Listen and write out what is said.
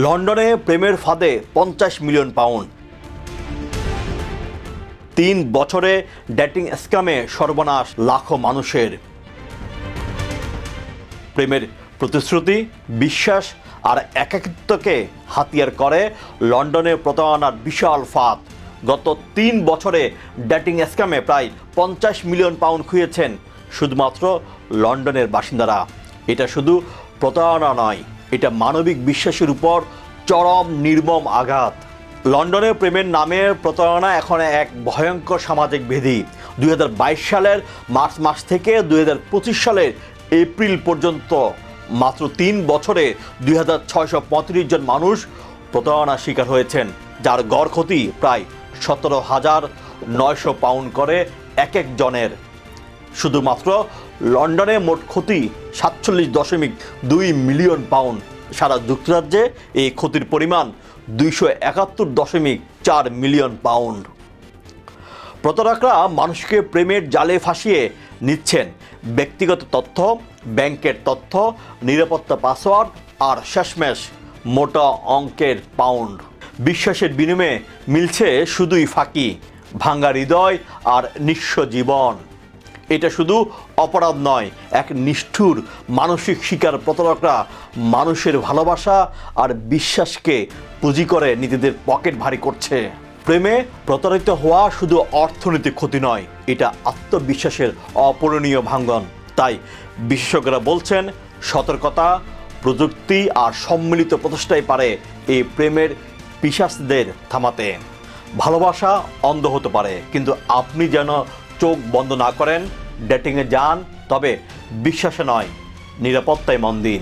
লন্ডনে প্রেমের ফাঁদে 50 মিলিয়ন পাউন্ড। 3 বছরে ডেটিং স্ক্যামে সর্বনাশ লাখো মানুষের। প্রেমের প্রতিশ্রুতি, বিশ্বাস আর একাকিত্বকে হাতিয়ার করে লন্ডনে প্রতারণার বিশাল ফাঁদ। গত 3 বছরে ডেটিং স্ক্যামে প্রায় 50 মিলিয়ন পাউন্ড খুইয়েছেন শুধুমাত্র লন্ডনের বাসিন্দারা। এটা শুধু প্রতারণা নয়, এটা মানবিক বিশ্বাসের উপর চরম নির্মম আঘাত। লন্ডনে প্রেমের নামে প্রতারণা এখন এক ভয়ঙ্কর সামাজিক ব্যাধি। 2022 সালের মার্চ মাস থেকে 2025 সালের এপ্রিল পর্যন্ত মাত্র 3 বছরে 2635 জন মানুষ প্রতারণার শিকার হয়েছেন, যার গড় ক্ষতি প্রায় 17,900 পাউন্ড করে এক একজনের। শুধুমাত্র লন্ডনে মোট ক্ষতি 47.2 মিলিয়ন পাউন্ড। সারা যুক্তরাজ্যে এই ক্ষতির পরিমাণ 271.4 মিলিয়ন পাউন্ড। প্রতারকরা মানুষকে প্রেমের জালে ফাঁসিয়ে নিচ্ছেন ব্যক্তিগত তথ্য, ব্যাংকের তথ্য, নিরাপত্তা পাসওয়ার্ড আর শেষমেশ মোটা অঙ্কের পাউন্ড। বিশ্বাসের বিনিময়ে মিলছে শুধুই ফাঁকি, ভাঙা হৃদয় আর নিঃস্ব জীবন। এটা শুধু অপরাধ নয়, এক নিষ্ঠুর মানসিক শিকার। প্রতারকরা মানুষের ভালোবাসা আর বিশ্বাসকে পুঁজি করে নিজেদের পকেট ভারী করছে। প্রেমে প্রতারিত হওয়া শুধু অর্থনৈতিক ক্ষতি নয়, এটা আত্মবিশ্বাসের অপূরণীয় ভাঙ্গন। তাই বিশেষজ্ঞরা বলছেন, সতর্কতা, প্রযুক্তি আর সম্মিলিত প্রচেষ্টাই পারে এই প্রেমের পিশাচদের থামাতে। ভালোবাসা অন্ধ হতে পারে, কিন্তু আপনি যেন চোখ বন্ধ না করেন। ডেটিংয়ে যান, তবে বিশ্বাসে নয়, নিরাপত্তায় মন দিন।